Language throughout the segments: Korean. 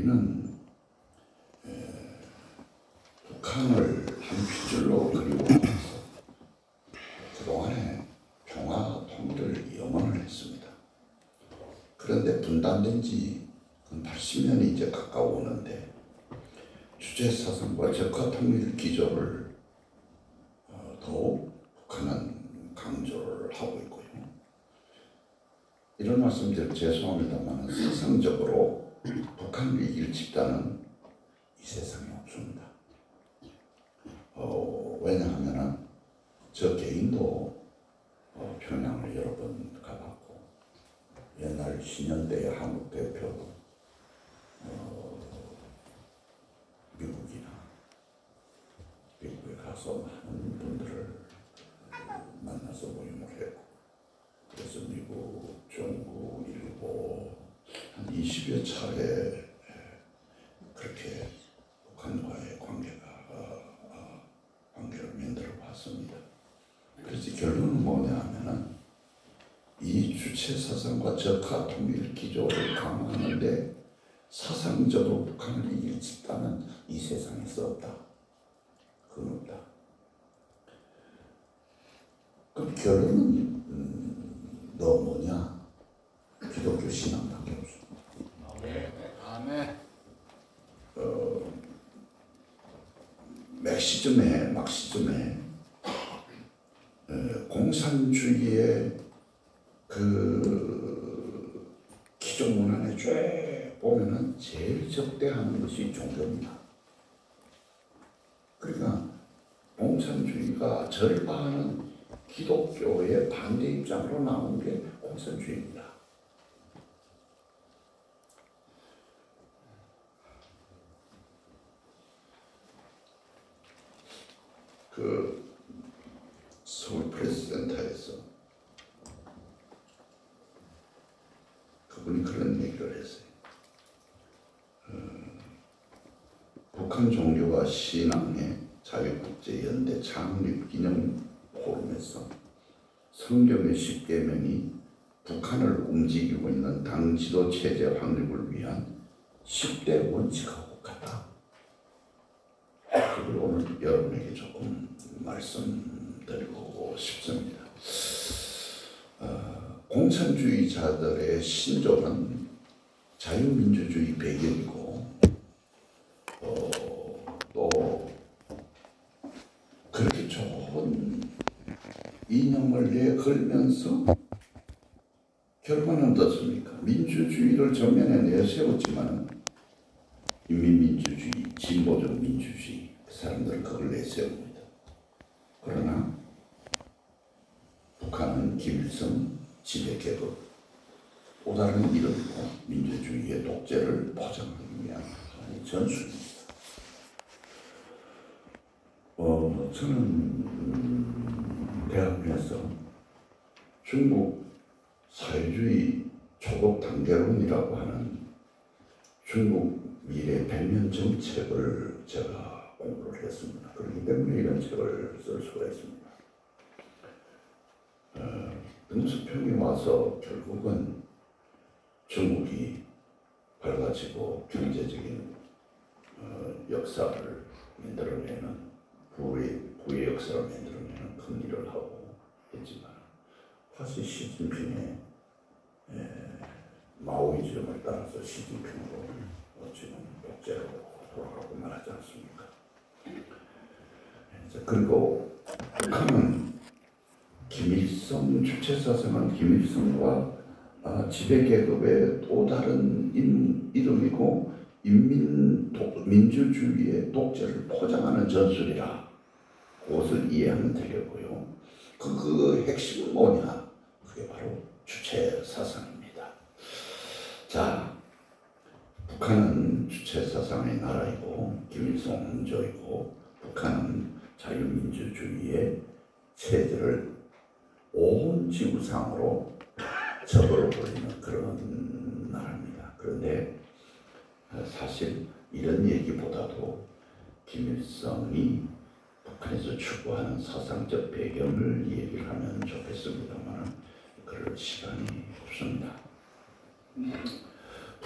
우리는 북한을 한 핏줄로 그리고 그동안에 평화 통일을 염원을 했습니다. 그런데 분단된 지 80년이 이제 가까워오는데 주체사상과 적화통일 기조를 더욱 북한은 강조를 하고 있고요. 이런 말씀드려 죄송합니다만 사상적으로 북한을 이길 집단은 이 세상에 없습니다. 왜냐하면 저 개인도 평양을 여러 번 가봤고 옛날 신현대 한국 대표도 미국에 가서 많은 분들을 만나서 모임을 했고 그래서 미국, 중국, 일본 한 20여 차례 그렇게 북한과의 관계를 만들어 봤습니다. 그래서 결론은 뭐냐 하면은 이 주체사상과 적화통일 기조를 강화하는데 사상적으로 북한을 이길 집단은 이 세상에서 없다. 그건 없다. 그럼 결론은 너 뭐냐? 기독교 신앙밖에 없어. 아멘. 막시즘에 공산주의의 그 기존문안에 쭉 보면은 제일 적대하는 것이 종교입니다. 그러니까 공산주의가 절반은 기독교의 반대 입장으로 나온 게 공산주의입니다. 그 서울 프레스센터에서 그분이 그런 얘기를 했어요. 북한 종교와 신앙의 자유국제연대 창립기념 포럼에서 성경의 10계명이 북한을 움직이고 있는 당 지도 체제 확립을 위한 10대 원칙하고 같다. 그걸 오늘 여러분에게 조금 말씀드리고 싶습니다. 공산주의자들의 신조는 자유민주주의 배경이고 또 그렇게 좋은 이념을 내걸면서 결과는 어떻습니까? 민주주의를 전면에 내세웠지만 인민민주주의, 진보적 민주주의 사람들은 그걸 내세웁니다. 그러나 북한은 김일성 지배계급 또 다른 이름으로 민주주의의 독재를 포장하기 위한 전술입니다. 저는 대학교에서 중국 사회주의 초급 단계론이라고 하는 중국 미래 100년 정책을 제가 공부를 했습니다. 그렇기 때문에 이런 책을 쓸 수가 있습니다. 등수평이 와서 결국은 중국이 밝아지고 경제적인 역사를 만들어내는 부의 역사를 만들어내는 큰 일을 하고 했지만 사실 시진핑의 마오이즘을 따라서 시진핑으로 지금 독재로 돌아가고 말하지 않습니까? 그리고 북한은 김일성 주체사상은 김일성과 지배계급의 또 다른 이름이고 민주주의의 독재를 포장하는 전술이라 그것을 이해하면 되겠고요. 그 핵심은 뭐냐? 그게 바로 주체사상입니다. 자, 북한은 주체사상의 나라이고 김일성 원조이고 북한은 자유민주주의의 체제를 온 지구상으로 적으로 돌리는 그런 나라입니다. 그런데 사실 이런 얘기보다도 김일성이 북한에서 추구하는 사상적 배경을 얘기를 하면 좋겠습니다만 그럴 시간이 없습니다.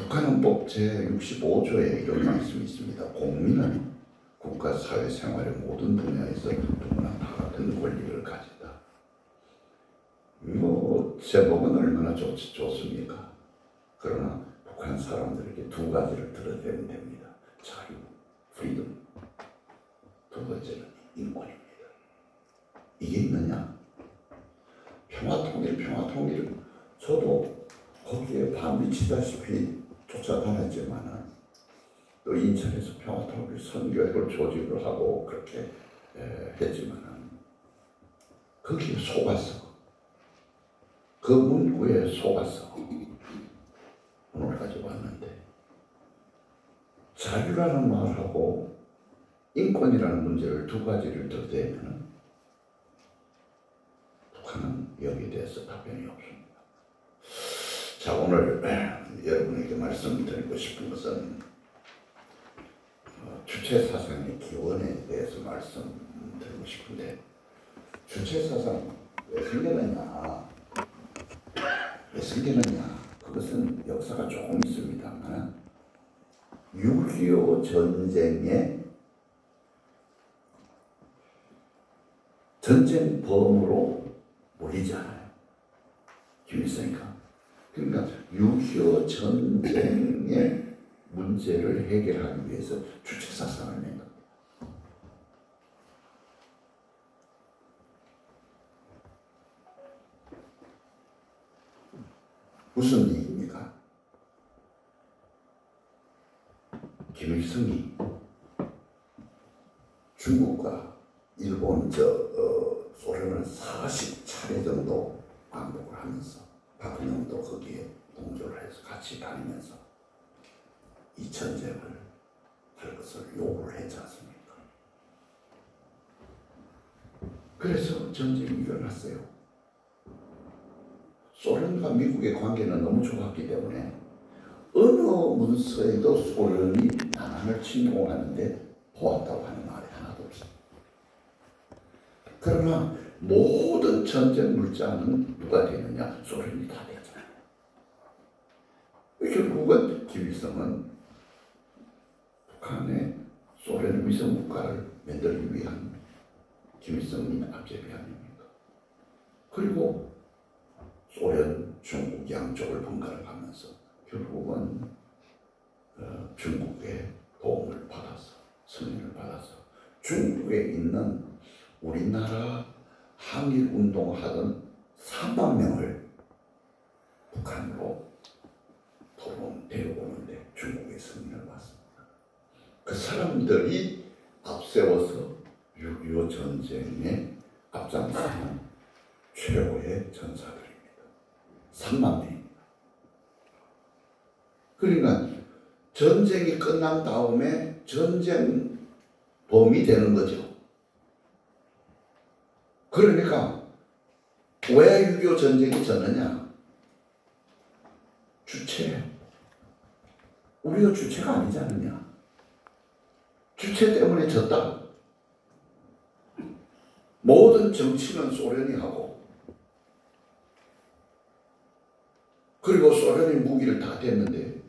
북한헌법 제65조에 이런 말씀이 있습니다. 공민은 국가 사회생활의 모든 분야에서 누구나 다 같은 권리를 가진다. 제목은 얼마나 좋습니까? 그러나 북한 사람들에게 두 가지를 들어대면 됩니다. 자유, 프리덤. 두 번째는 인권입니다. 이게 있느냐? 평화통일. 저도 거기에 반미치다시피 쫓아다녔지만은 또 인천에서 평화통일 선교회를 조직을 하고 그렇게 했지만은 거기에 속았어. 그 문구에 속았어. 오늘까지 왔는데 자유라는 말하고 인권이라는 문제를 두 가지를 들대면 북한은 여기에 대해서 답변이 없습니다. 자, 오늘 여러분에게 말씀드리고 싶은 것은 주체사상의 기원에 대해서 말씀드리고 싶은데, 주체사상 왜 생겨났냐? 그것은 역사가 조금 있습니다만 6.25 전쟁의 전쟁범으로 몰리잖아요. 김일성이가. 그러니까 6.25 전쟁의 문제를 해결하기 위해서 주체사상을 낸 겁니다. 무슨 얘기입니까? 김일성이 중국과 일본, 소련을 40차례 정도 왕복을 하면서 박근영도 거기에 동조를 해서 같이 다니면서 이 전쟁을 할 것을 요구를 했지 않습니까? 그래서 전쟁이 일어났어요. 소련과 미국의 관계는 너무 좋았기 때문에 어느 문서에도 소련이 남한을 침공하는데 보았다고 하는 말이 하나도 없습니다. 그러나 모든 전쟁 물자는 누가 되느냐? 소련이 다 되잖아요. 결국은 김일성은 북한의 소련 위성국가를 만들기 위한 김일성이 앞제비 아닙니까? 그리고 소련, 중국 양쪽을 번갈아 가면서 결국은 중국의 도움을 받아서, 승인을 받아서 중국에 있는 우리나라 항일운동하던 3만 명을 북한으로 데려오는데 중국의 승인을 받습니다. 그 사람들이 앞세워서 6.25 전쟁에 앞장서는 최고의 전사들입니다. 3만 명입니다. 그러니까 전쟁이 끝난 다음에 전쟁 범이 되는 거죠. 그러니까 왜 6.25 전쟁이 졌느냐? 주체. 우리가 주체가 아니지 않느냐? 주체 때문에 졌다. 모든 정치는 소련이 하고, 그리고 소련이 무기를 다 댔는데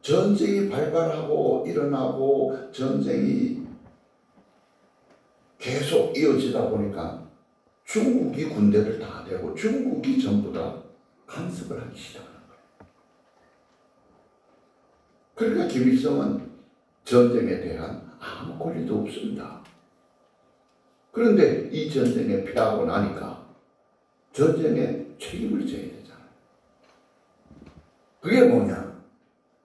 전쟁이 발발하고 일어나고 전쟁이 계속 이어지다 보니까 중국이 군대를 다 대고 중국이 전부 다 간섭을 하기 시작하는 거예요. 그러니까 김일성은 전쟁에 대한 아무 권리도 없습니다. 그런데 이 전쟁에 패하고 나니까 전쟁에 책임을 져야 되잖아요. 그게 뭐냐?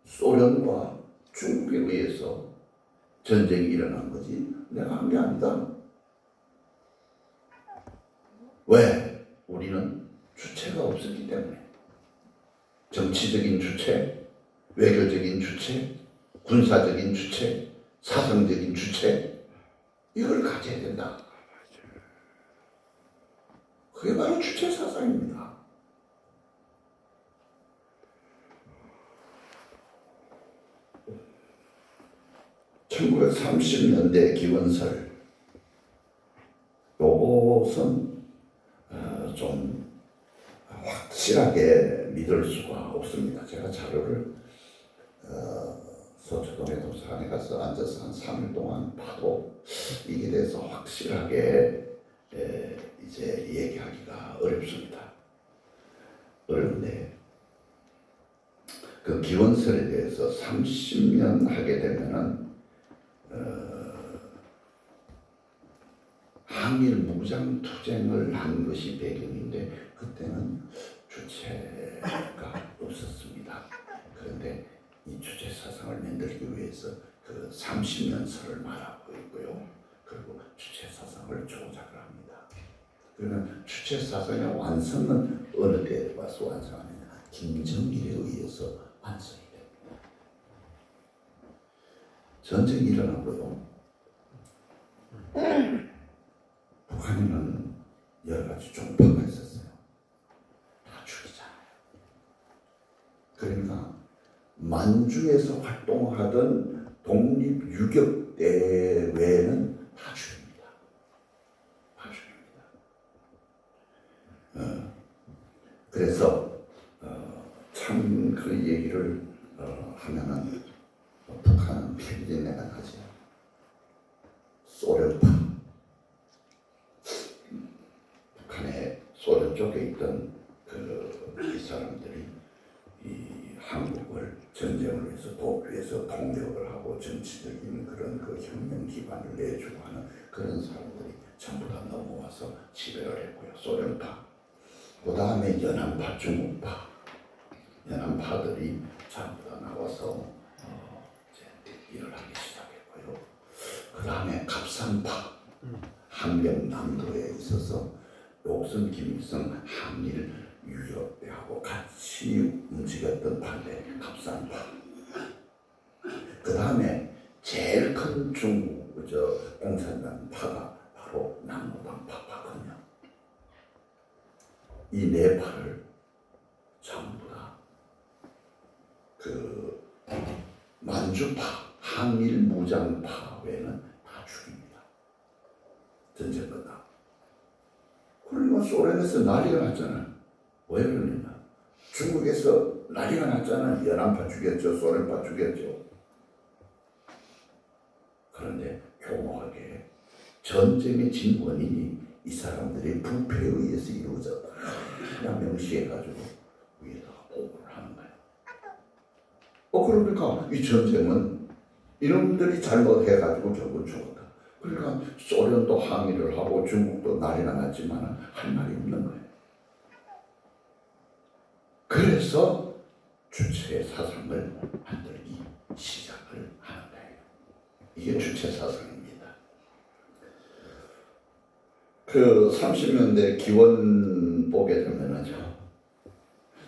소련과 중국에 의해서 전쟁이 일어난 거지 내가 한 게 아니다. 왜? 우리는 주체가 없었기 때문에. 정치적인 주체, 외교적인 주체, 군사적인 주체, 사상적인 주체, 이걸 가져야 된다. 그게 바로 주체 사상입니다. (1930년대) 기원설, 요것은 좀 확실하게 믿을 수가 없습니다. 제가 자료를 서초동의 도서관에 가서 앉아서 한 3일 동안 봐도 이게 대해서 확실하게 이제 얘기하기가 어렵습니다. 어려운데 그 기원설에 대해서 30년 하게 되면은 항일 무장 투쟁을 한 것이 배경인데 그때는 주체가 없었습니다. 그런데 이 주체 사상을 만들기 위해서 그 30년설을 말하고 있고요. 그리고 주체 사상을 조작을 합니다. 그러면 주체 사상의 완성은 어느 때 와서 완성하느냐? 김정일에 의해서 완성이 됩니다. 전쟁이 일어나고요. 북한에는 여러 가지 종파가 있었어요. 다 죽이잖아요. 그러니까 만주에서 활동하던 독립유격대 외에는 다 죽입니다. 다 죽입니다. 그래서 참 그 얘기를 하면은 북한은 필리핀에가 나지 소련파 북한의 소련 쪽에 있던 이 사람들이 이 한국을 전쟁을 위해서 도피해서 동력을 하고 정치적인 그런 그 혁명 기반을 내주고 하는 그런 사람들이 전부 다 넘어와서 지배를 했고요. 소련파. 그 다음에 연안파, 중국파. 연안파들이 전부 다 나와서 이제 일을 하기 시작했고요. 그 다음에 갑산파. 함경남도에 있어서 옥선, 김일성, 한일 유럽하고 같이 움직였던 반대 갑산파. 그 다음에 제일 큰 중국 공산당 파가 바로 남로당파거든요. 이 네 파를 전부 다 그 만주파, 항일 무장파 외에는 다 죽입니다. 전쟁 끝나고. 그러니까 소련에서 난리가 났잖아요. 왜 그러느냐? 중국에서 난리가 났잖아요. 연안파 죽였죠. 소련파 죽였죠. 그런데 교묘하게 전쟁의 진 원인이 이 사람들의 부패에 의해서 이루어졌다. 하나 명시해가지고 위에다가 보고를 하는 거예요. 그러니까 이 전쟁은 이놈들이 잘못해가지고 결국 죽었다. 그러니까 소련도 항의를 하고 중국도 난리가 났지만 할 말이 없는 거예요. 그래서 주체 사상을 만들기 시작을 하는 거예요. 이게 주체 사상입니다. 그 30년대 기원 보게 되면은요.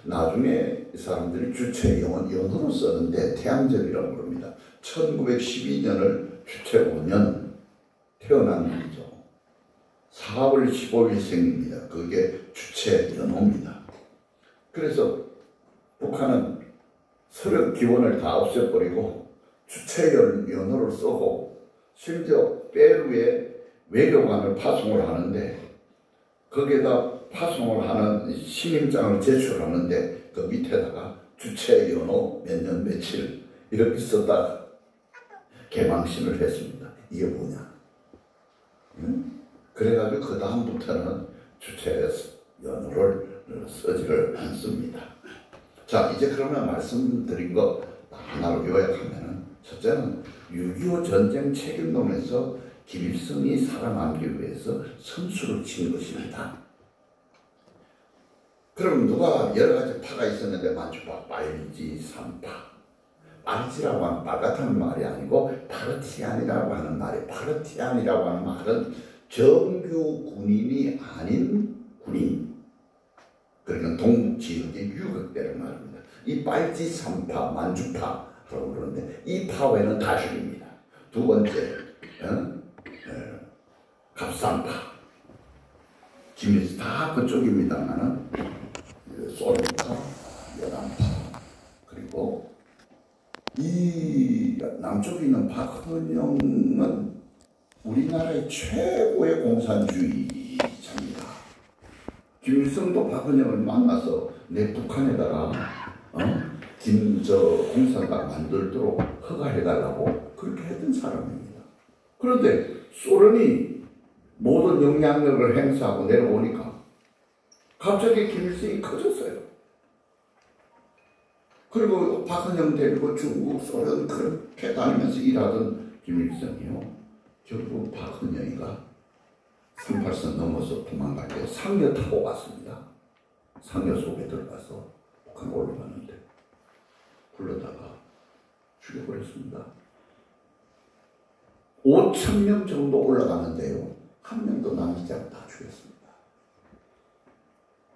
나중에 이 사람들이 주체 연호로 쓰는데 태양절이라고 부릅니다. 1912년을 주체 5년 태어난 날이죠. 4월 15일 생입니다. 그게 주체 연호입니다. 그래서 북한은 서력 기원을 다 없애버리고 주체 연호를 쓰고 심지어 페루에 외교관을 파송을 하는데 거기에다 파송을 하는 신임장을 제출하는데 그 밑에다가 주체 연호 몇 년 며칠 이렇게 썼다가 개망신을 했습니다. 이게 뭐냐? 그래가지고 그 다음부터는 주체 연호를 쓰지를 않습니다. 자, 이제 그러면 말씀드린 거 하나로 요약하면은 첫째는 6.25 전쟁 책임론에서 김일성이 살아남기 위해서 선수를 친 것입니다. 그럼 누가 여러 가지 파가 있었는데 만주파, 빨지, 산파. 빨지라고 하는 말 같은 말이 아니고 파르티안이라고 하는 말이 파르티안이라고 하는 말은 정규 군인이 아닌 군인. 그러니까 동북 지역의 유격대를 말합니다. 이 빨지, 산파, 만주파라고 그러는데 이 파 외에는 다 죽입니다. 두 번째, 갑산파, 김일성 다 그쪽입니다만은 소련파, 연안파 그리고 이 남쪽에 있는 박헌영은 우리나라의 최고의 공산주의자입니다. 김일성도 박헌영을 만나서 내 북한에다가 공산당 만들도록 허가해달라고 그렇게 했던 사람입니다. 그런데 소련이 모든 영향력을 행사하고 내려오니까 갑자기 김일성이 커졌어요. 그리고 박헌영 데리고 중국, 소련 그렇게 다니면서 일하던 김일성이요. 결국 박헌영이가 38선 넘어서 도망갈 때 상여 타고 갔습니다. 상여 속에 들어가서 북한 올라갔는데 불러다가 죽여버렸습니다. 5,000명 정도 올라가는데요. 한 명도 남기지 않고 다 죽였습니다.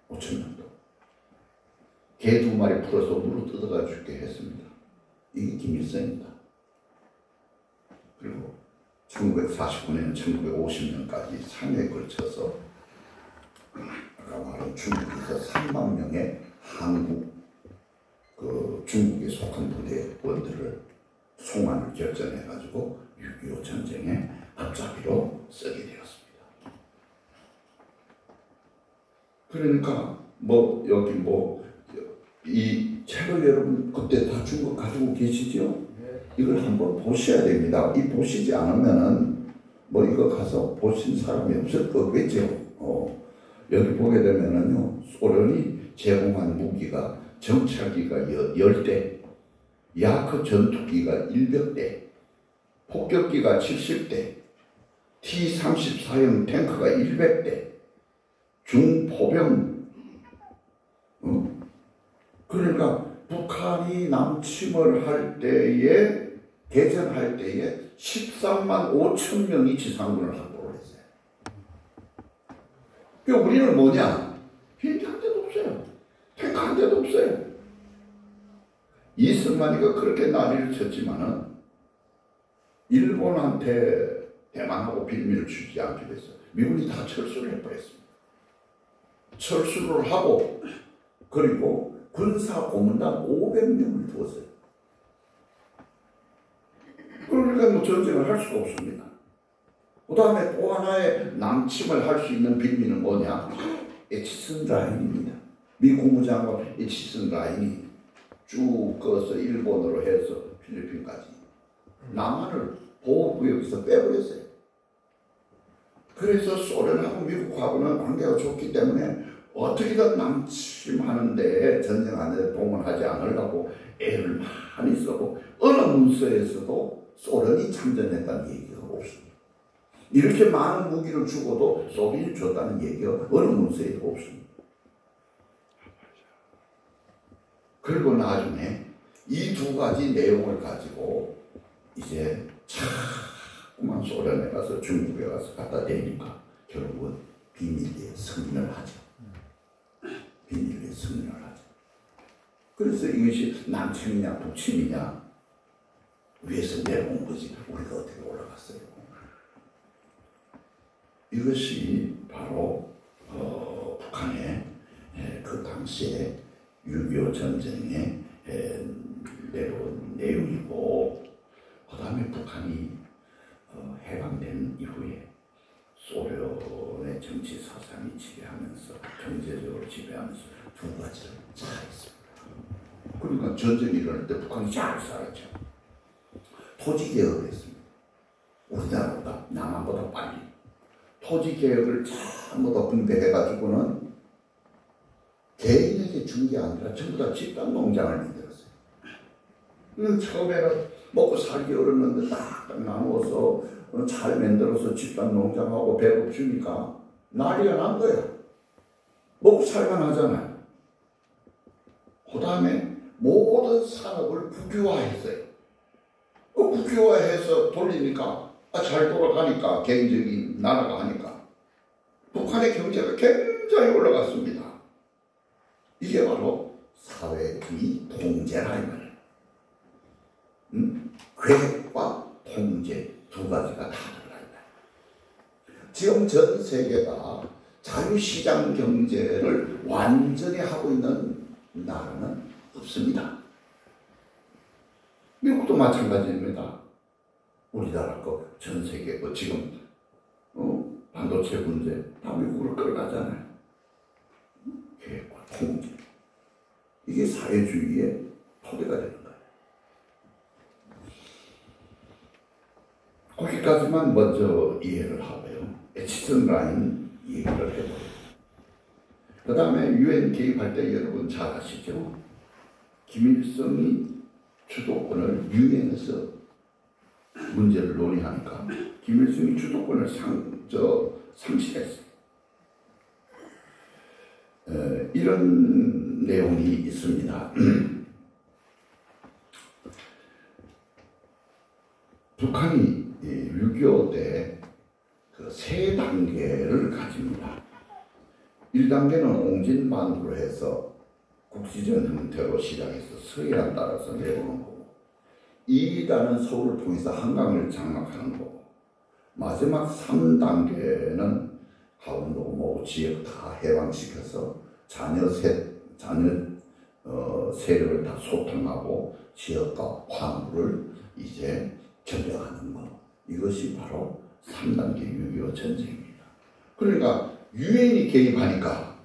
5,000명도. 개 2마리 풀어서 물로 뜯어가 죽게 했습니다. 이게 김일성입니다. 그리고 1949년, 1950년까지 3회에 걸쳐서 아까 말한 중국에서 3만 명의 한국 중국에 속한 부대원들을 송환을 결정해가지고 6.25 전쟁에 앞잡이로 쓰게 되었습니다. 그러니까 이 책을 여러분 그때 다 준 거 가지고 계시죠? 이걸 한번 보셔야 됩니다. 이 보시지 않으면은 이거 가서 보신 사람이 없을 거겠죠. 여기 보게 되면은요, 소련이 제공한 무기가 정찰기가 10대, 야크 전투기가 100대, 폭격기가 70대, T-34형 탱크가 100대, 중포병, 그러니까 북한이 남침을 할 때에, 개전할 때에 13만 5천 명이 지상군을 확보를 했어요. 그러니까 우리는 뭐냐? 비행기 한 대도 없어요. 탱크 한 대도 없어요. 이승만이가 그렇게 난리를 쳤지만은 일본한테 대만하고 빌미를 주지 않기로 했어요. 미군이 다 철수를 해버렸습니다. 철수를 하고 그리고 군사 고문단 500명을 두었어요. 그러니까 전쟁을 할 수가 없습니다. 그 다음에 또 하나의 남침을 할 수 있는 빌미는 뭐냐? 에치슨 라인입니다. 미 국무장관 에치슨 라인이 쭉 꺼서 일본으로 해서 필리핀까지 남한을 보호구역에서 빼버렸어요. 그래서 소련하고 미국하고는 관계가 좋기 때문에 어떻게든 남침하는데 전쟁하는데 동원하지 않으려고 애를 많이 쓰고 어느 문서에서도 소련이 참전했다는 얘기가 없습니다. 이렇게 많은 무기를 주고도 소련이 줬다는 얘기가 어느 문서에도 없습니다. 그리고 나중에 이 두 가지 내용을 가지고 이제 자꾸만 소련에 가서 중국에 가서 갖다 대니까 결국은 비밀리에 승인을 하죠. 비밀리에 승인을 하죠. 그래서 이것이 남침이냐 북침이냐 위에서 내려온 거지 우리가 어떻게 올라갔어요. 이것이 바로 북한의 그 당시에 6.25 전쟁에 내려온 내용이고 그 다음에 북한이 해방된 이후에 소련의 정치 사상이 지배하면서 경제적으로 지배하면서 두 가지를 잘했습니다. 그러니까 전쟁이 일어날 때 북한이 잘 살았죠. 토지개혁을 했습니다. 우리나라보다 남한보다 빨리 토지개혁을 전부 다 분배해가지고는 개인에게 준 게 아니라 전부 다 집단 농장을 만들었어요. 처음에는 먹고 살기 어렸는데 딱 나누어서 잘 만들어서 집단 농장하고 배급 주니까 난리가 난 거야. 먹고 살만 하잖아요. 그 다음에 모든 산업을 국유화했어요. 국유화해서 돌리니까 잘 돌아가니까 경제적인 나라가 하니까 북한의 경제가 굉장히 올라갔습니다. 이게 바로 사회주의 통제라 이 말이에요. 계획과 통제 두 가지가 다 들어간다. 지금 전 세계가 자유시장 경제를 완전히 하고 있는 나라는 없습니다. 미국도 마찬가지입니다. 우리나라 거 전 세계 거 지금 반도체 문제 다 미국으로 끌어가잖아요. 계획과 통제. 이게 사회주의의 소비가 되는 거예요. 거기까지만 먼저 이해를 하고요. 에치슨 라인 얘기를 해보려고. 그 다음에 유엔 개입할 때 여러분 잘 아시죠? 김일성이 주도권을 유엔에서 문제를 논의하니까 김일성이 주도권을 상실했어요. 이런 내용이 있습니다. 북한이 6.25 때 그 세 단계를 가집니다. 1단계는 옹진반도로 해서 국지전 형태로 시작해서 서해안 따라서 내려오는 거고, 2단은 서울을 통해서 한강을 장악하는 거고, 마지막 3단계는 강원도 뭐 지역 다 해방시켜서 자녀 세력을 다 소탕하고 지역과 화물을 이제 전쟁하는 것. 이것이 바로 3단계 6.25 전쟁입니다. 그러니까 유엔이 개입하니까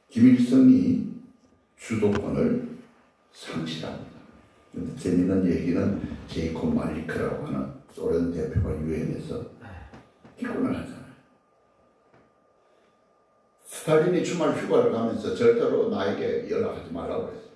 김일성이 주도권을 상실합니다. 근데 재미있는 얘기는 제이콥 말리크라고 하는 소련 대표가 유엔에서 기권을 하잖아요. 스탈린이 주말 휴가를 가면서 절대로 나에게 연락하지 말라고 그랬어요.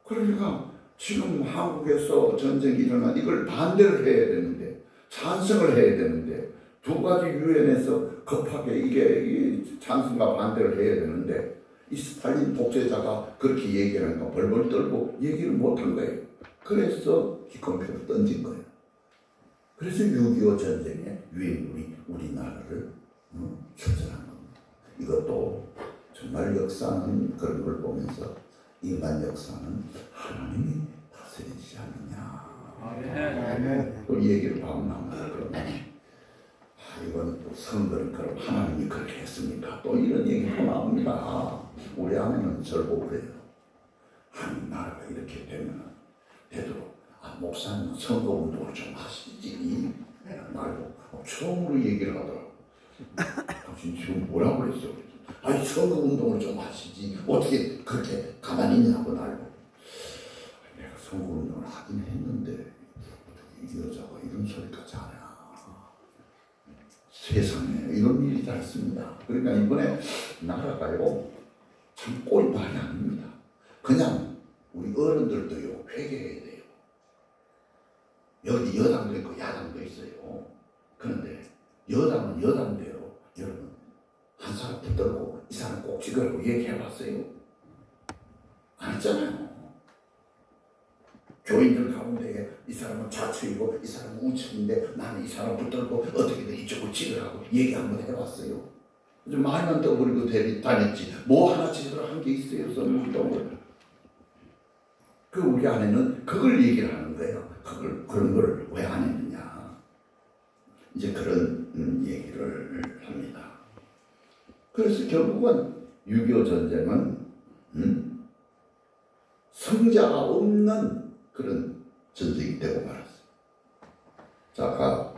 그러니까 지금 한국에서 전쟁이 일어나 이걸 반대를 해야 되는데, 찬성을 해야 되는데, 두 가지 유엔에서 급하게 이게 찬성과 반대를 해야 되는데, 이 스탈린 독재자가 그렇게 얘기하니까 벌벌 떨고 얘기를 못한 거예요. 그래서 기권표를 던진 거예요. 그래서 6.25 전쟁에 유엔이 우리나라를 출전한 겁니다. 이것도 정말 역사는 그런 걸 보면서 인간 역사는 하나님이 다스리지 않느냐. 또 이 얘기를 반문하면 그러면 이건 또 선거를 그럼 하나님이 그렇게 했습니까? 또 이런 얘기가 나옵니다. 우리 아내는 절 보고 그래요. 하나님 나라가 이렇게 되면 되도록 목사님은 선거운동을 좀 하시지 말고 처음으로 얘기를 하더라고. 당신 지금 뭐라고 그랬어? 아니 선거운동을 좀 하시지 어떻게 그렇게 가만히 있냐고 날고. 내가 선거운동을 하긴 했는데 이 여자가 이런 소리까지 하냐. 세상에 이런 일이 다 있습니다. 그러니까 이번에 나라가요 참 꼴이 말이 아닙니다. 그냥 우리 어른들도요 회개해야 돼요. 여기 여당도 있고 야당도 있어요. 그런데 여당은 여당대로 여러분 한 사람 붙들고 이 사람 꼭 찍으라고 얘기해봤어요? 안 했잖아요. 교인들 가운데 이 사람은 좌측이고 이 사람은 우측인데 나는 이 사람 붙들고 어떻게든 이쪽으로 찍으라고 얘기 한번 해봤어요. 말만 떠버리고 다녔지 뭐 하나 제대로 한 게 있어요. 선물동을. 그 우리 아내는 그걸 얘기를 하는 거예요. 그런 걸 왜 안 했느냐. 이제 그런 얘기를 합니다. 그래서 결국은 6.25 전쟁은 성자가 없는 그런 전쟁이 되고 말았어요. 자, 아까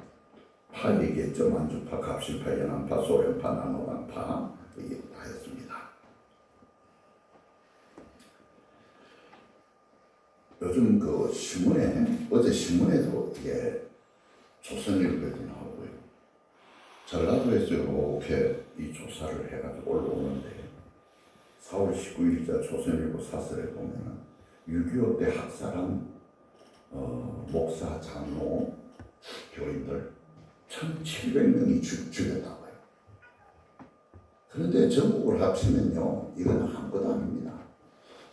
파 얘기했죠. 만주파, 갑신파, 연안파, 소련파, 남어반파 얘기 다 했습니다. 요즘 그 신문에 어제 신문에도 이게 조선일보에도 나오고요. 전라도에서 이렇게 이 조사를 해가지고 올라오는데 4월 19일자 조선일보 사설에 보면은 6.25 때 학살한 목사, 장로, 교인들 1,700명이 죽였다고요. 그런데 전국을 합치면요 이건 아무것도 아닙니다.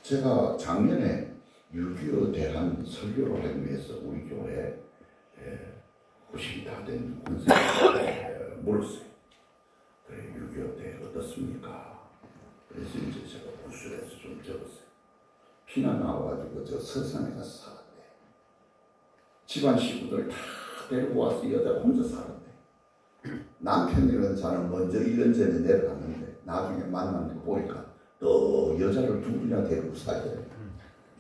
제가 작년에 6.25 대한 설교를 하기 위해서 우리 교회 90이 다 된 권사님을 물었어요. 그래 6.25 때 어떻습니까? 그래서 이제 제가 구술해서 좀 적었어요. 피난 나와가지고 저 서산에 가서 살았대. 집안 식구들 다 데리고 와서 여자가 혼자 살았대. 남편이라는 자는 먼저 1년 전에 내려갔는데 나중에 만났는데 보니까 또 여자를 둘이나 데리고 살아야 돼.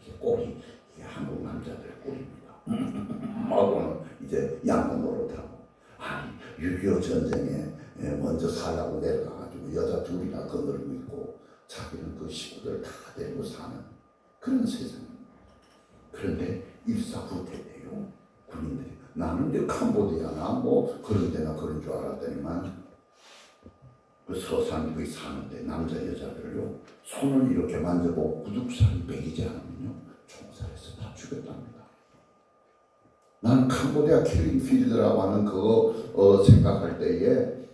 이게 꼴이 이게 한국 남자들의 꼴입니다. 하고는 이제 양모 노릇하고 아니 6.25 전쟁에 먼저 살라고 내려가가지고 여자 둘이나 거느리고 있고 자기는 그 식구들 다 데리고 사는 그런 세상입니다. 그런데 일사후퇴돼요. 군인들이. 나는 이제 캄보디아나 뭐 그런 데나 그런 줄 알았더니만 그 서산 거기 사는데 남자 여자들요 손을 이렇게 만져보고 구두살이 베기지 않으면요 총살해서 다 죽였답니다. 나는 캄보디아 킬링필드라고 하는 그거 생각할 때에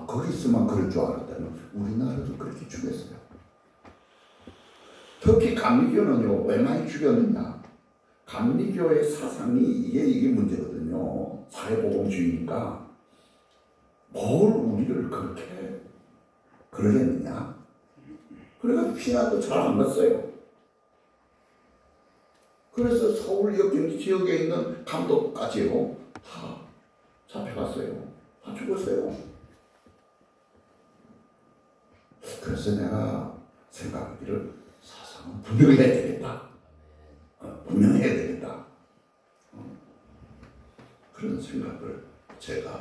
거기서만 그럴 줄 알았다면 우리나라도 그렇게 죽였어요. 특히 감리교는요 왜 많이 죽였느냐. 감리교의 사상이 이게 문제거든요. 사회보험주의니까 뭘 우리를 그렇게 그러겠느냐. 그래서 피난도 잘 안 갔어요. 그래서 서울역 경기 지역에 있는 감독까지요 다 잡혀갔어요. 다 죽었어요. 그래서 내가 생각하기를 사상은 분명해야 되겠다. 분명해야 되겠다. 그런 생각을 제가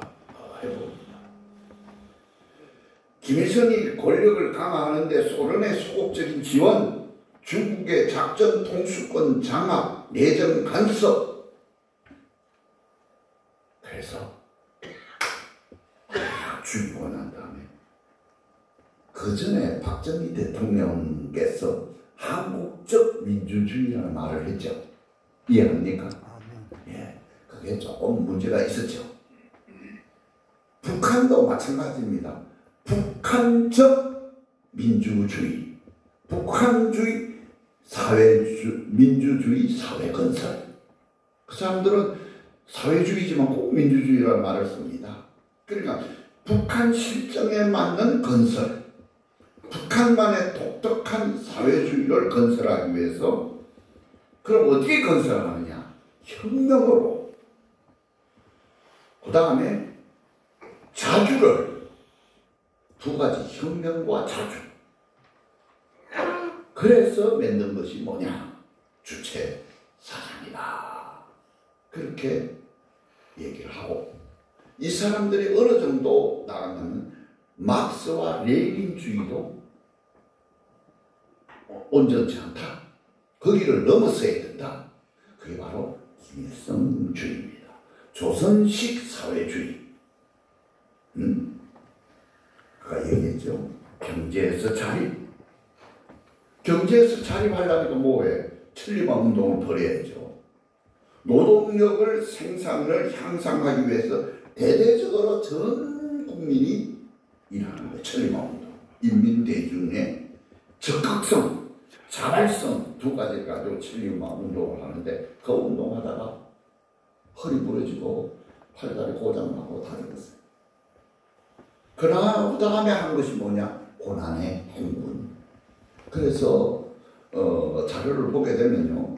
해봅니다. 김일성이 권력을 강화하는데 소련의 소극적인 지원, 중국의 작전 통수권 장악, 내정 간섭. 그래서 딱 죽이고 난 다음에 그 전에 박정희 대통령께서 한국적 민주주의라는 말을 했죠. 이해합니까? 예, 그게 조금 문제가 있었죠. 북한도 마찬가지입니다. 북한적 민주주의, 북한주의 민주주의 사회 건설. 그 사람들은 사회주의지만 꼭 민주주의라는 말을 씁니다. 그러니까 북한 실정에 맞는 건설, 북한만의 독특한 사회주의를 건설하기 위해서 그럼 어떻게 건설하느냐? 혁명으로. 그 다음에 자주를 두 가지 혁명과 자주. 그래서 만든 것이 뭐냐? 주체 사상이다. 그렇게 얘기를 하고 이 사람들이 어느 정도 나가면 막스와 레닌주의도 온전치 않다. 거기를 넘어서야 된다. 그게 바로 김일성주의입니다. 조선식 사회주의. 그가 얘기했죠. 경제에서 자립. 경제에서 자립하려니까 뭐해? 천리만 운동을 벌여야죠. 노동력을 생산을 향상하기 위해서 대대적으로 전 국민이 일하는 거예요. 천리만 운동. 인민대중의 적극성, 자발성 두 가지를 가지고 천리만 운동을 하는데 그 운동하다가 허리 부러지고 팔다리 고장나고 다 죽었어요. 그러나 그 다음에 한 것이 뭐냐? 고난의 행군. 그래서 자료를 보게 되면요,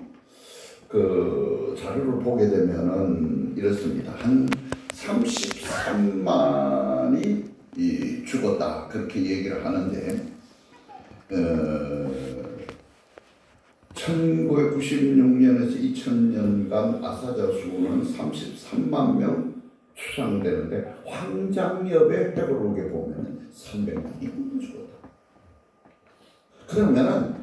그 자료를 보게 되면은 이렇습니다. 한 33만이 죽었다 그렇게 얘기를 하는데 1996년에서 2000년간 아사자 수는 33만 명 추산되는데 황장엽의 백을 오게 보면 300만이 죽었다. 그러면은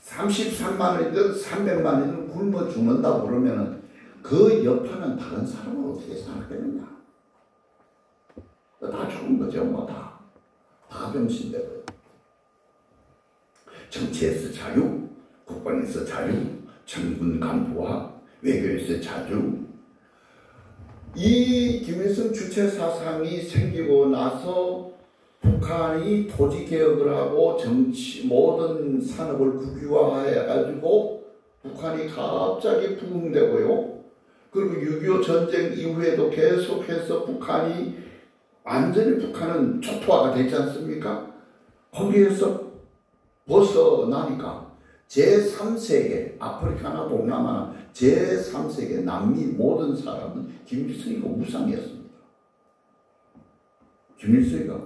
33만이든 300만이든 굶어 죽는다고 그러면은 그 여파는 다른 사람은 어떻게 생각되느냐? 다 죽은 거죠, 뭐 다 병신되고요. 정치에서 자유, 국방에서 자유, 정군 간부와 외교에서 자유. 이 김일성 주체 사상이 생기고 나서 북한이 토지 개혁을 하고 정치 모든 산업을 국유화해가지고 북한이 갑자기 부흥되고요. 그리고 6.25 전쟁 이후에도 계속해서 북한이 완전히 북한은 초토화가 되지 않습니까? 거기에서 벗어나니까 제3세계 아프리카나 동남아나 제3세계 남미 모든 사람은 김일성이가 우상이었습니다. 김일성이가.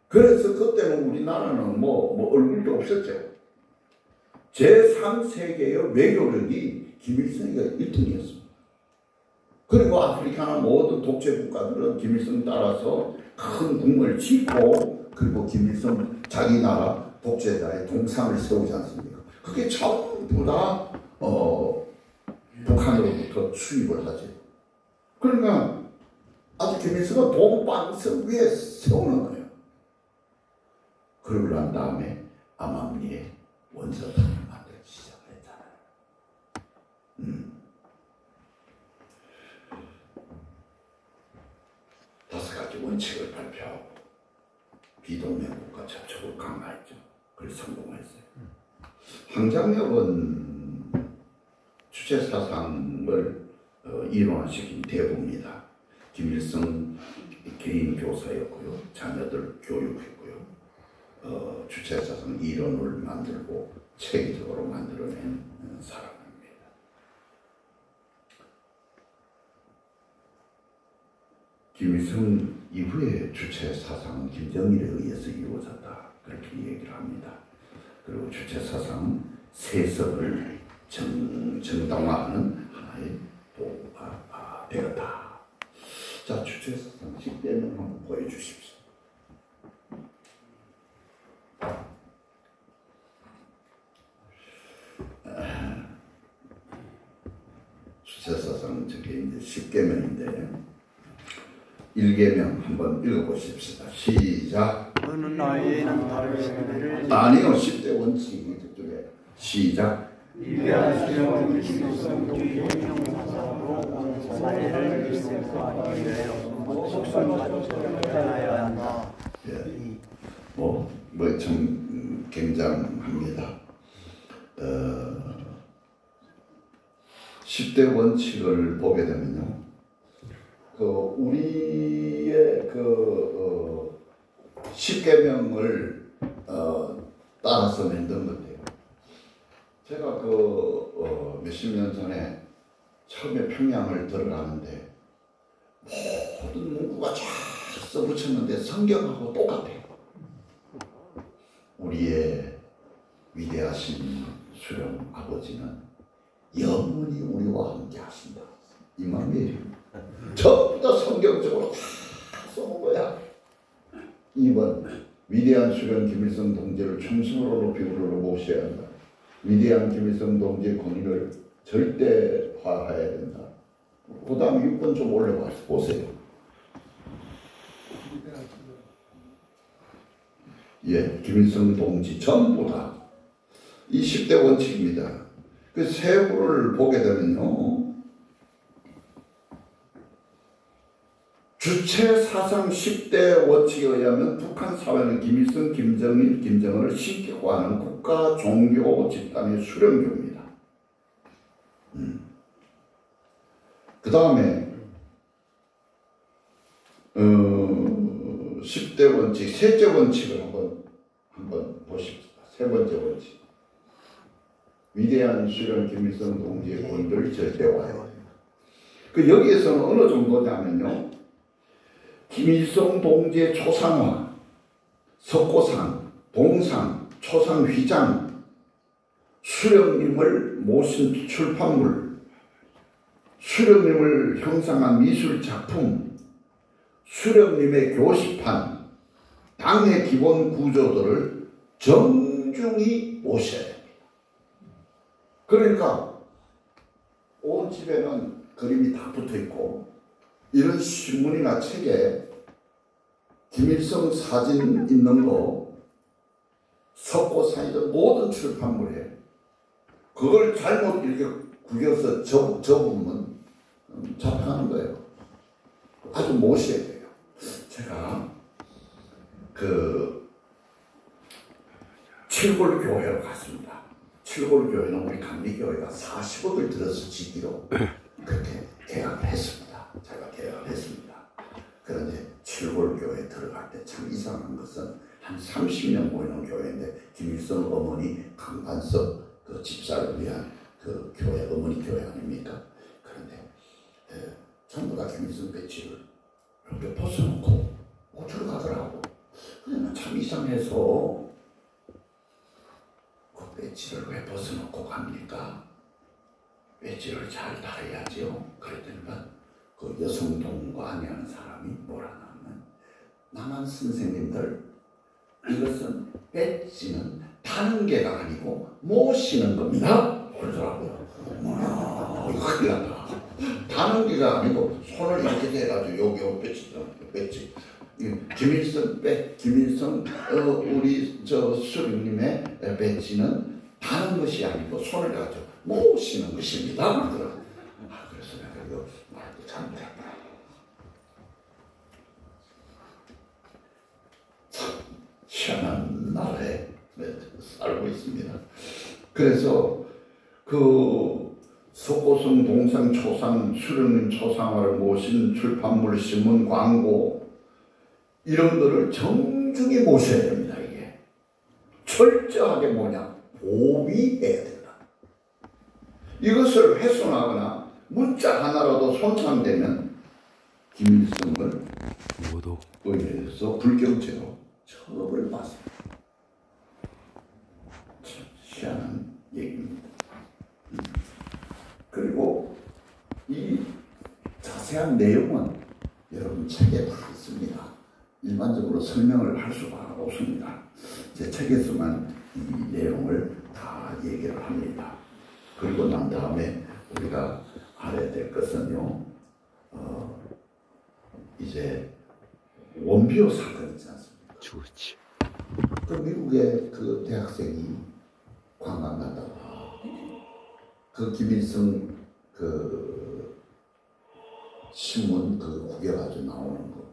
그래서 그때는 우리나라는 뭐 얼굴도 없었죠. 제3세계의 외교력이 김일성이가 1등이었습니다. 그리고 아프리카나 모든 독재 국가들은 김일성 따라서 큰 궁을 짓고 그리고 김일성 자기 나라 독재자의 동상을 세우지 않습니까? 그게 전부 다 더 수입을 하지. 그러니까 아주 김일성은 동방성 위에 세우는 거예요. 그러고 난 다음에 암암리에 원자탄을 만들기 시작했잖아요. 5가지 원칙을 발표하고 비동맹 국가 접촉을 강화했죠. 그래서 성공했어요. 황장엽은 주체 사상을 이론화시킨 대부입니다. 김일성 개인 교사였고요. 자녀들 교육했고요. 주체 사상 이론을 만들고 체계적으로 만들어낸 사람입니다. 김일성 이후에 주체 사상은 김정일에 의해서 이루어졌다. 그렇게 얘기를 합니다. 그리고 주체 사상은 세습을 정당화하는 하나의 도구가 되었다. 자, 주체 사상 10대명 한번 보여주십시오. 주체 사상 저게 이제 10계명인데 1계명 한번 읽어보십시다. 시작. 어느 나이에는 다른 시대를 아니요, 10대 원칙이 저쪽에 시작. 위대한 수령을 김일성 동지명사로 사례를 일생하기 위하여 속성하여야 한다. 예, 참 굉장합니다. 10대 원칙을 보게 되면요, 우리의 10계명을 따라서 만든 건데요. 제가 몇십 년 전에 처음에 평양을 들어가는데 모든 문구가 쫙 써붙였는데 성경하고 똑같아요. 우리의 위대하신 수령 아버지는 영원히 우리와 함께 하신다. 이 말이에요. 전부 다 성경적으로 다 써놓은 거야. 2번, 위대한 수령 김일성 동지를 충성으로 높이 우러러 모셔야 한다. 위대한 김일성 동지의 권위를 절대화해야 된다. 그 다음에 6번 좀 올려보세요. 예, 김일성 동지 전부 다. 이 10대 원칙입니다. 그 세부를 보게 되면요, 주체 사상 10대 원칙에 의하면 북한 사회는 김일성, 김정일, 김정은을 신격화하는 국가 종교 집단의 수령교입니다. 그 다음에 10대 원칙, 셋째 원칙을 한번 보십시다. 세 번째 원칙. 위대한 수령 김일성 동지의 권위를 절대화해. 여기에서는 어느 정도냐면요, 김일성 동지의 초상화, 석고상, 동상, 초상 휘장, 수령님을 모신 출판물, 수령님을 형상한 미술 작품, 수령님의 교시판, 당의 기본 구조들을 정중히 모셔야 됩니다. 그러니까 온 집에는 그림이 다 붙어 있고, 이런 신문이나 책에 김일성 사진 있는 거, 석고상이든 모든 출판물에 그걸 잘못 이렇게 구겨서 접으면 잡혀가는 거예요. 아주 모셔야 돼요. 제가 칠골교회로 갔습니다. 칠골교회는 우리 감리교회가 40억을 들여서 짓기로 그렇게 계약을 했습니다. 제가 계약을 했습니다. 그런데 칠골교회에 들어갈 때 참 이상한 것은 한 30명 모이는 교회인데, 김일성 어머니 강반석 그 집사를 위한 그 교회, 어머니 교회 아닙니까? 그런데 전부 다 김일성 배지를 이렇게 벗어놓고 들어가더라고. 그러면 참 이상해서 그 배지를 왜 벗어놓고 갑니까? 배지를 잘 달아야지요. 그랬더니만 그 여성 동거하는 사람이 뭐라 하면, 남한 선생님들, 이것은 배지는 다는 게가 아니고 모시는 겁니다. 그러더라고요. 큰일 났다. 다는기가 아니고 손을 이렇게 해가지고 여기 배치. 김일성 우리 저 수령님의 배치는 다는 것이 아니고 손을 가지고 모시는 것입니다. 그러더라고요. 그래서 내가 이거 말도 잘못했다. 참 희한한 나라에 살고 있습니다. 그래서 그 석고성 동상 초상 수령님 초상화를 모신 출판물 신문 광고 이런 거를 정중히 모셔야 됩니다. 이게 철저하게 보위해야 된다. 이것을 훼손하거나 문자 하나라도 손상되면 김일성을 모두 의회에서 불경죄로 처벌받습니다. 참 희한한 얘기입니다. 그리고 이 자세한 내용은 여러분 책에 다 있습니다. 일반적으로 설명을 할 수가 없습니다. 제 책에서만 이 내용을 다 얘기를 합니다. 그리고 난 다음에 우리가 알아야 될 것은요, 이제 원비호 사건 있지 않습니까? 죽었지. 그 미국의 그 대학생이 관광 가다가 그 김일성 그 신문 그 구겨가지고 나오는 거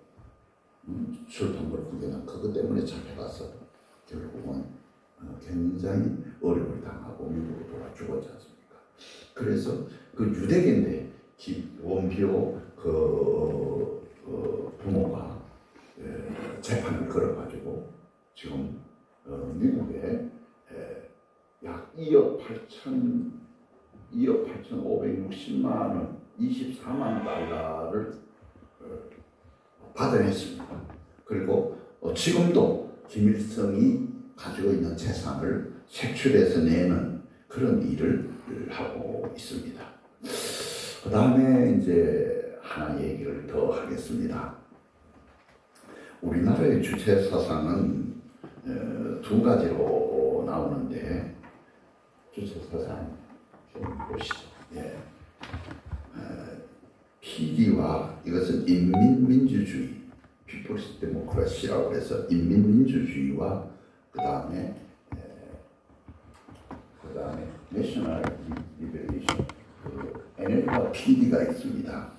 출판물 구겨난 그것 때문에 잡혀가서 결국은 굉장히 어려움을 당하고 미국으로 돌아 죽었지 않습니까? 그래서 그 유대계인데 원비호 그 부모가 재판을 걸어가지고 지금 미국에 약 2억 8,560만 원, 24만 달러를 받아냈습니다. 그리고 지금도 김일성이 가지고 있는 재산을 색출해서 내는 그런 일을 하고 있습니다. 그 다음에 이제 하나 얘기를 더 하겠습니다. 우리나라의 주체 사상은 두 가지로 나오는데 주체 사상 좀 보시죠. 예. PD와 이것은 인민민주주의, People's Democracy라고 해서 인민민주주의와 그 다음에 National Liberation, NL과 PD가 있습니다.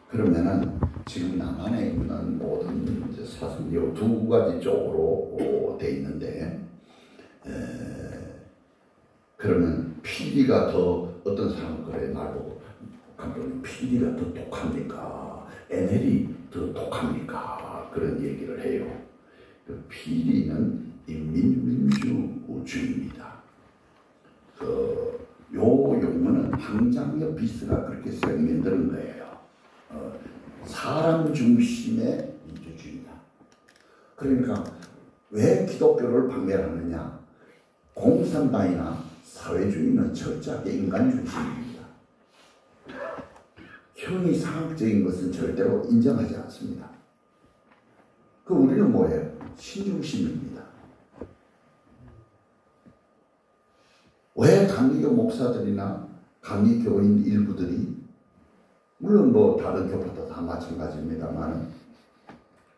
그러면은 지금 남한에 있는 모든 사상 요 두 가지 쪽으로 돼 있는데 그러면 PD가 더 어떤 사람은 그래 말보고 감독님 PD가 더 독합니까? NL이 더 독합니까? 그런 얘기를 해요. 그 PD는 인민민주주의입니다. 요 용어는 황장엽 비스가 그렇게 설명드는 거예요. 사람 중심의 민주주의다. 그러니까 왜 기독교를 방대하느냐? 공산당이나 사회주의는 철저하게 인간 중심입니다. 형이상학적인 것은 절대로 인정하지 않습니다. 그 우리는 뭐예요? 신중심입니다. 왜 강리교 목사들이나 강리교인 일부들이 물론 뭐 다른 교파도 다 마찬가지입니다만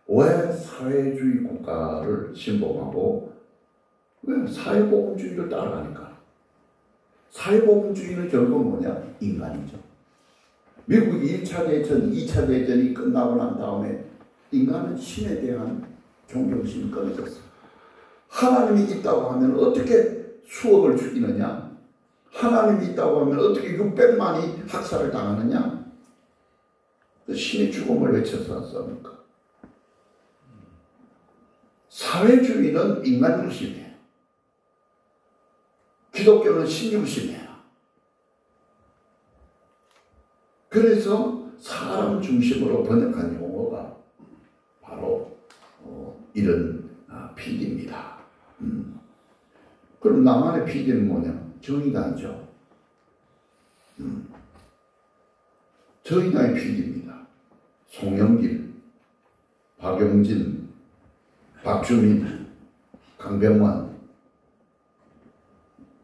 왜 사회주의 국가를 신봉하고 왜 사회복음주의를 따라가니까? 사회복음주의는 결국 뭐냐? 인간이죠. 미국이 1차 대전, 2차 대전이 끝나고 난 다음에 인간은 신에 대한 존경심이 끊어졌어. 하나님이 있다고 하면 어떻게 수억을 죽이느냐? 하나님이 있다고 하면 어떻게 600만이 학살을 당하느냐? 신의 죽음을 외쳐서 왔습니까? 사회주의는 인간 중심이에요. 기독교는 신 중심이에요. 그래서 사람 중심으로 번역한 용어가 바로 이런 PD입니다. 그럼 나만의 PD는 뭐냐? 정의당이죠. 정의당의 PD입니다. 송영길, 박용진, 박주민, 강병완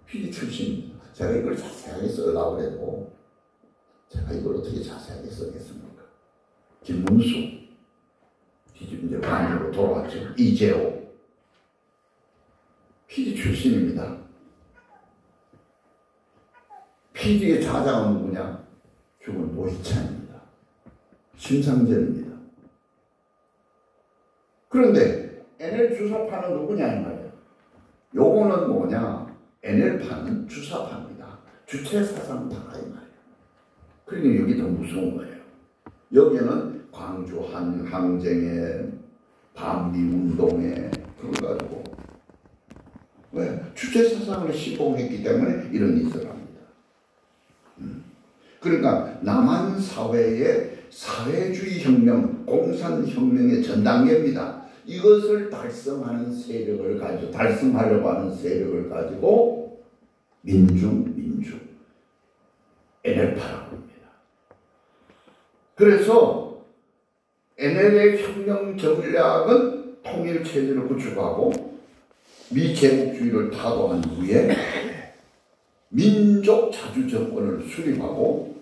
PD 출신입니다. 제가 이걸 자세하게 써라고 해도 제가 이걸 어떻게 자세하게 쓰겠습니까? 김문수, 이제 반으로 돌아왔죠. 이재호, PD 출신입니다. PD의 자장은 누구냐? 죽은 노희찬입니다. 심상정입니다. 그런데 NL 주사파는 누구냐 이 말이에요. 요거는 뭐냐? NL파는 주사파입니다. 주체사상파가 이 말이에요. 그러니까 여기 더 무서운 거예요. 여기는 광주 항쟁에 반미운동에 그걸 가지고 왜? 주체사상을 시봉했기 때문에 이런 짓을 합니다. 그러니까 남한 사회의 사회주의 혁명, 공산혁명의 전 단계입니다. 이것을 달성하는 세력을 가지고, 달성하려고 하는 세력을 가지고 민주, NL파라고 합니다. 그래서 NL의 혁명 전략은 통일체제를 구축하고 미제국주의를 타도한 후에 민족 자주 정권을 수립하고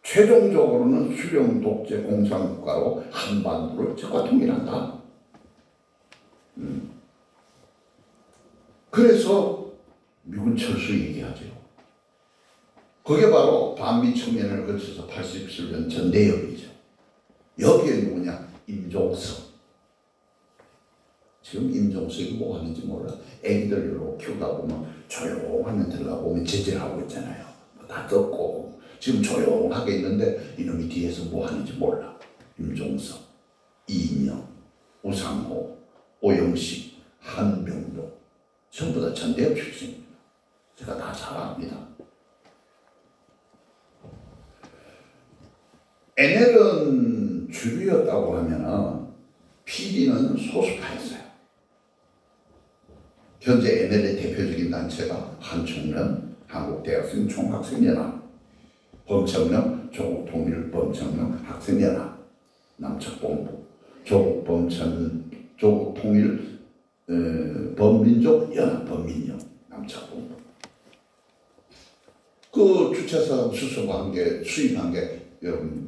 최종적으로는 수령 독재 공산국가로 한반도를 적과 통일한다. 그래서 미군 철수 얘기하죠. 그게 바로 반미 청년을 거쳐서 87년 전대협이죠. 여기에 누구냐? 임종석. 지금 임종석이 뭐 하는지 몰라. 애기들로 키우다 보면 조용하면 들어가보면 제재하고 있잖아요. 다 듣고 지금 조용하게 있는데 이놈이 뒤에서 뭐 하는지 몰라. 임종석, 이인영, 우상호, 오영식, 한병도 전부 다 전대협 출신입니다. 제가 다 잘 압니다. NL은 주류였다고 하면은 PD는 소수파였어요. 현재 NL의 대표적인 단체가 한총련, 한국대학생 총학생연합, 범청령, 조국통일 범청령 학생연합, 남측본부, 조국통일 범민족연합, 범민영, 남측본부. 그 주체사상 수습한 게, 수입한 게 여러분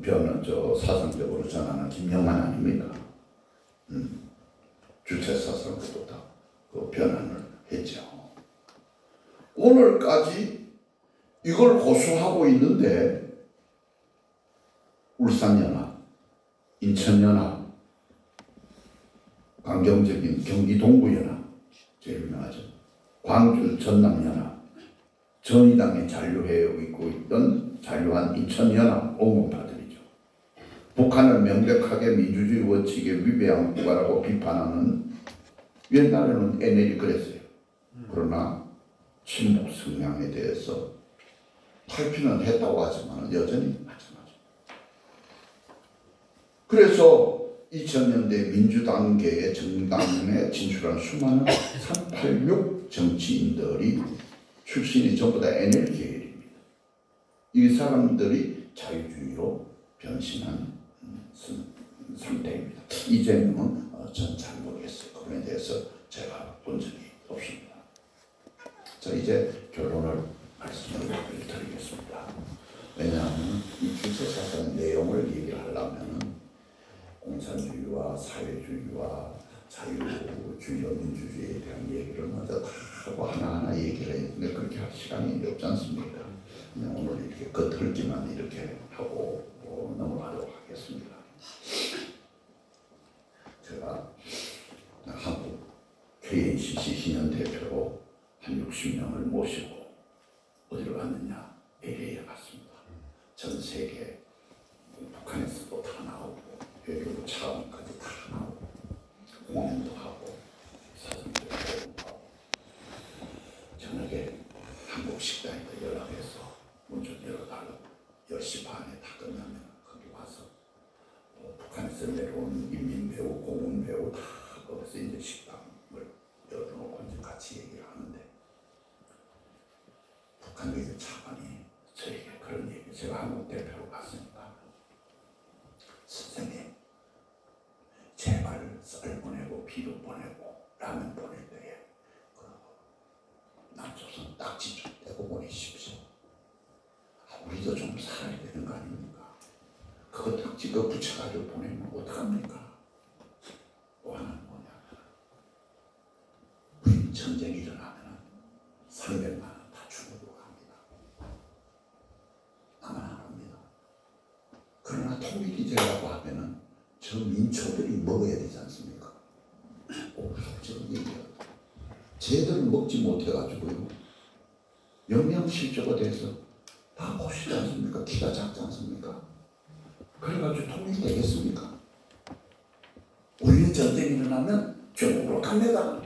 사상적으로 전하는 김영만 아닙니까? 주체사상도 다 그 변환을 했죠. 오늘까지 이걸 고수하고 있는데 울산연합, 인천연합, 강경적인 경기동부연합 제일 유명하죠. 광주 전남연합, 정의당에 잔류해오고 있던 잔류한 인천연합 온건파들이죠. 북한을 명백하게 민주주의 원칙에 위배한 국가라고 비판하는 옛날에는 NL이 그랬어요. 그러나 친북 성향에 대해서 탈피는 했다고 하지만 여전히 마찬가지. 그래서 2000년대 민주당계의 정당에 진출한 수많은 386 정치인들이 출신이 전부 다 NL 계열입니다. 이 사람들이 자유주의로 변신한 상태입니다. 이재명은 전 잘 모르겠어요. 그거에 대해서 제가 본 적이 없습니다. 자, 이제 결론을 말씀을 드리겠습니다. 왜냐하면 이 주체사상 내용을 얘기를 하려면 공산주의와 사회주의와 자유주의와 민주주의에 대한 얘기를 먼저 다 하고 하나하나 얘기를 했는데 그렇게 할 시간이 없지 않습니까? 오늘 이렇게 겉핥기만 이렇게 하고 넘어가도록 하겠습니다. 제가 한국 KNCC 신현 대표로 한 60명을 모시고 어디로 갔느냐? LA에 갔습니다. 전 세계 북한에서도 다 나오고 외교 차원까지 다 나오고 공연도 하고 사진도 하고 저녁에 한국 식당에다 연락해서 문 좀 열어달라고 10시 반에 다 끝나면 거기 와서 북한에서 내려온 인민배우, 공군배우 다 거기서 이제 식당을 열어놓고 이제 같이 얘기를 하는데 북한 외교 차관이 저에게 그런 얘기, 제가 한국 대표로 갔으니까 선생님 제발 쌀 보내고 비료 보내고 라면 보낼 때에 남조선 딱지 좀 떼고 보내십시오. 우리도 좀 살아야 되는 거 아닙니까? 그 딱지 그 붙여가지고 보내면 어떡합니까? 또 하나는 뭐냐? 우리 전쟁이 일어나면 300만 원 다 중국으로 갑니다. 나만 안 합니다. 그러나 통일이 되라고 하면은 저 민초들이 먹어야 되지 않습니까? 솔직히 얘기해요. 쟤들 먹지 못해가지고요. 영양실조가 돼서 다 고시지 않습니까? 키가 작지 않습니까? 그래가지고 통일되겠습니까? 우리는 전쟁이 일어나면 중국으로 갑니다.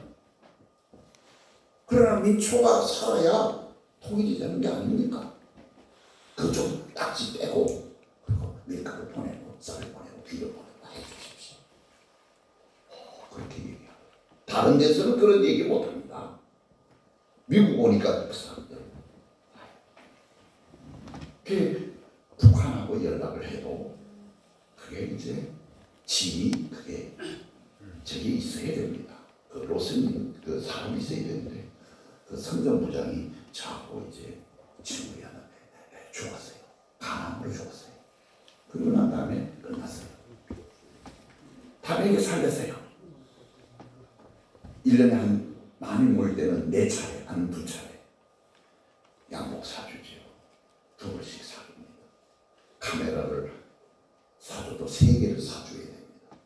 그러나 민초가 살아야 통일이 되는 게 아닙니까? 그 좀 딱지 빼고 그리고 밀가루 보내고 쌀 보내고 비료 보내고 해주십시오. 그렇게 얘기해요. 다른 데서는 그런 얘기 못합니다. 미국 오니까 그 사람들 북한하고 연락을 해도 그게 이제 짐이 그게 저기 있어야 됩니다. 그 로스님 그 사람이 있어야 되는데 그 성전부장이 자꾸 이제 친구한테 죽었어요. 간암으로 죽었어요. 그러고 난 다음에 끝났어요. 다백에 살렸어요. 1년에 한 많이 모일 때는 4차례, 한 2차례 양복 사주지요. 2번씩 사줍니다. 카메라를 사줘도 3개를 사줘야 됩니다.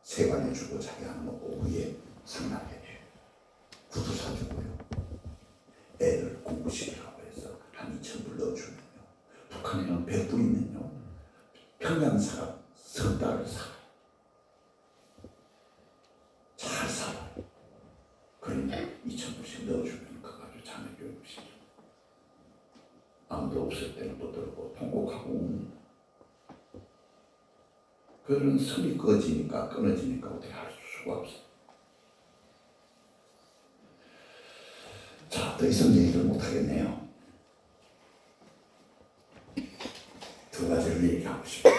세관에 주고 자기 하나 먹고 오후에 상납해줘요. 구두 사주고요. 애들 공부시키라고 해서 한 2,000불 넣어주면요. 북한에는 100불이면요. 평양 사람 3달을 살아요. 잘 살아요. 그러니까 2,000불씩 넣어주면 그거 가지고 자녀교육을 시켜요. 아무도 없을 때는 또 들고 통곡하고 그런 선이 끊어지니까 어떻게 할 수가 없어요. 자, 더 이상 얘기를 못하겠네요. 2가지를 얘기하고 싶어요.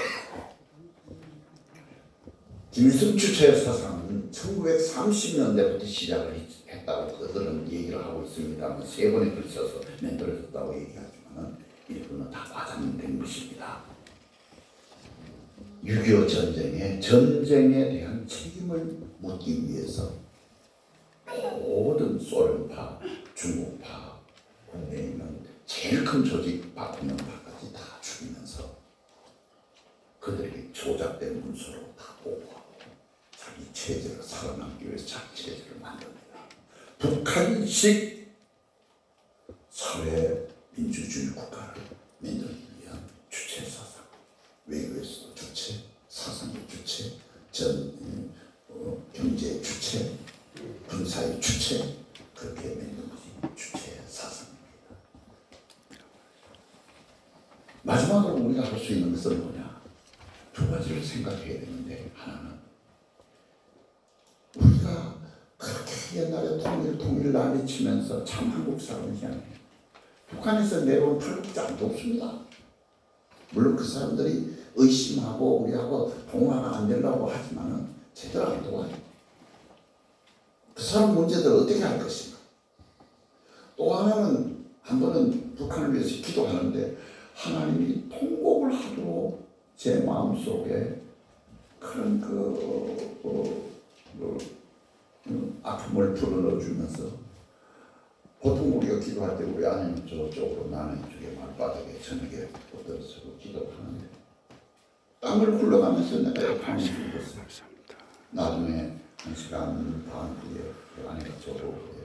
김일성 주체 사상은 1930년대부터 시작을 했다고 그들은 얘기를 하고 있습니다. 3번에 걸쳐서 만들어졌다고 얘기하지만 일부는 다 과장된 것입니다. 6.25 전쟁에 대한 책임을 묻기 위해서 모든 소련파, 중국파, 국내에 있는 제일 큰 조직 바꾸는파까지 다 죽이면서 그들에게 조작된 문서로 다 보고하고 자기 체제를 살아남기 위해서 자기 체제를 만듭니다. 북한식 사회 민주주의 국가를 만들기 위한 주체 사상, 외교에서도 주체, 사상의 주체, 경제의 주체, 군사의 주체, 그렇게 만든 것이 주체 사상입니다. 마지막으로 우리가 할 수 있는 것은 뭐냐? 2가지를 생각해야 되는데, 하나는 우리가 그렇게 옛날에 통일 난리치면서 참 한국 사람이잖아요. 북한에서 내려온 탈북자도 없습니다. 물론 그 사람들이 의심하고 우리하고 동화가 안 되려고 하지만은 제대로 안 도와요. 그 사람 문제들 어떻게 할 것인가. 또 하나는 한 번은 북한을 위해서 기도하는데 하나님이 통곡을 하도록 제 마음속에 그런 아픔을 불어넣어 주면서 보통 우리가 기도할 때 우리 아내는 저쪽으로 나는 이쪽에 말바닥에 저녁에 엎드려서 기도를 하는데 땀을 흘러가면서 내가 밤이 죽었어요. 나중에 1시간 반 후에 아내가 저로 오고요.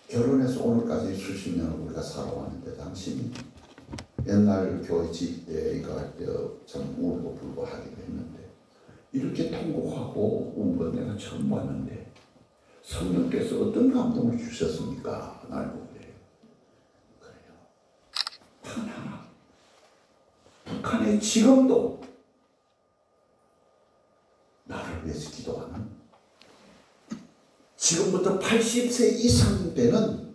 결혼해서 오늘까지 수십 년을 우리가 살아왔는데 당신이 옛날 교회 집때 이거 할 때 참 울고 불고 하기도 했는데 이렇게 통곡하고 운 건 내가 처음 봤는데 성령께서 어떤 감동을 주셨습니까? 날 보고 그래요. 단 하나. 북한에 지금도 나를 위해서 기도하는 지금부터 80세 이상 되는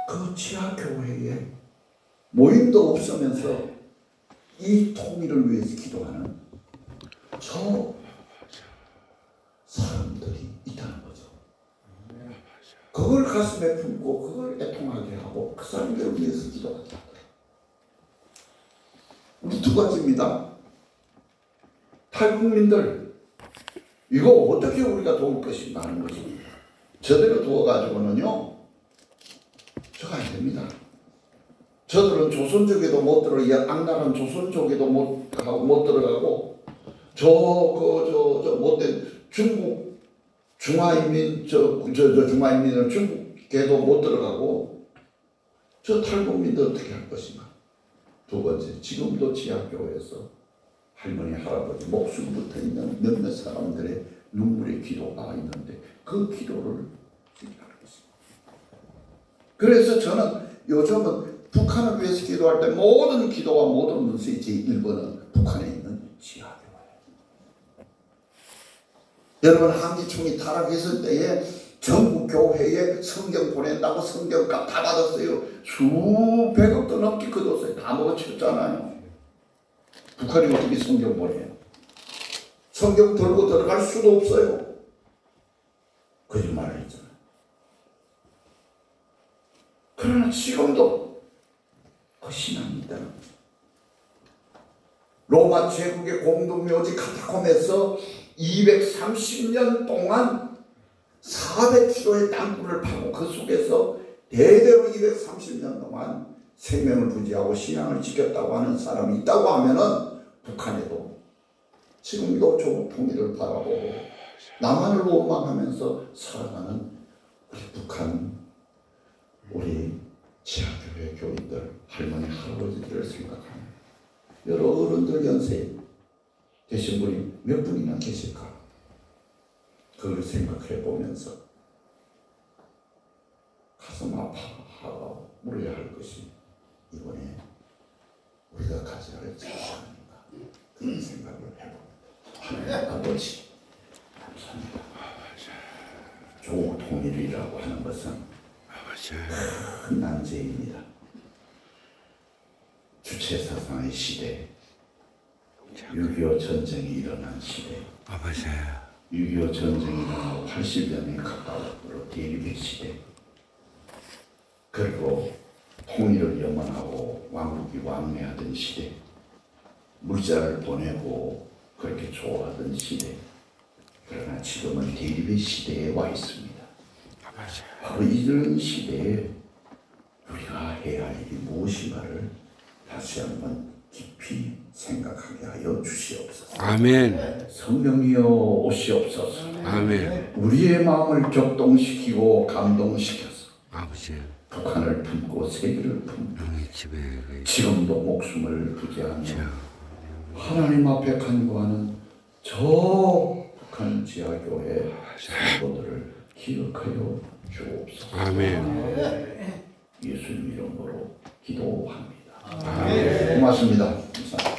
그 지하교회에 모임도 없으면서 이 통일을 위해서 기도하는 저 사람들이 있다는 거죠. 그걸 가슴에 품고 그걸 애통하게 하고 그 사람들을 위해서 기도하게 하더라. 우리 두 가지입니다. 탈북민들 이거 어떻게 우리가 도울 것인가 하는 것입니다. 저대로 두어가지고는요 저거 안 됩니다. 저들은 조선족에도 못 들어가고 악랄한 조선족에도 못 들어가고 저 못된 중국 중화인민 중화인민은 중국에도 못 들어가고 저 탈북민들 어떻게 할 것인가. 두 번째, 지금도 지하교회에서 할머니 할아버지 목숨 붙어 있는 몇몇 사람들의 눈물의 기도가 있는데 그 기도를 기도하는 것입니다. 그래서 저는 요즘은 북한을 위해서 기도할 때 모든 기도와 모든 문서의 제1번은 북한에 있는 지하교회. 여러분 한기총이 타락했을 때에 전국 교회에 성경 보낸다고 성경값 다 받았어요. 수백억도 넘게 걷었어요. 다 먹어쳤잖아요. 북한이 어떻게 성경 보내요? 성경 들고 들어갈 수도 없어요. 거짓말을 했잖아요. 그러나 지금도 그 신앙이 있다는 거죠. 로마 제국의 공동묘지 카타콤에서 230년 동안 400km의 땅굴을 파고 그 속에서 대대로 230년 동안 생명을 부지하고 신앙을 지켰다고 하는 사람이 있다고 하면은 북한에도 지금도 조국 통일을 바라보고 남한을 원망하면서 살아가는 우리 북한 우리 지하교회 교인들 할머니 할아버지들을 생각하면 여러 어른들 연세 되신 분이 몇 분이나 계실까? 그걸 생각해 보면서 가슴 아파하고 물어야 할 것이 이번에 우리가 가져야 할 자산인가 그런 생각을 해봅니다. 하나님 아버지 감사합니다. 조국 통일이라고 하는 것은 큰 난제입니다. 주체사상의 시대, 6.25 전쟁이 일어난 시대, 6.25 전쟁이 일어나고 80년에 가까워로 대립의 시대, 그리고 통일을 염원하고 왕국이 왕래하던 시대, 물자를 보내고 그렇게 좋아하던 시대, 그러나 지금은 대립의 시대에 와 있습니다. 바로 이런 시대에 우리가 해야 할 일이 무엇인가를 다시 한번 깊이 생각하게 하여 주시옵소서. 아멘. 성령이여 오시옵소서. 아멘. 우리의 마음을 격동시키고 감동시켜서 아버지. 북한을 품고 세계를 품고 집에 지금도 목숨을 부지하며 하나님 앞에 간구하는 저 북한 지하교회 성도들을 기억하여 주옵소서. 아멘. 예수님 이름으로 기도합니다. 아멘. 고맙습니다. 감사합니다.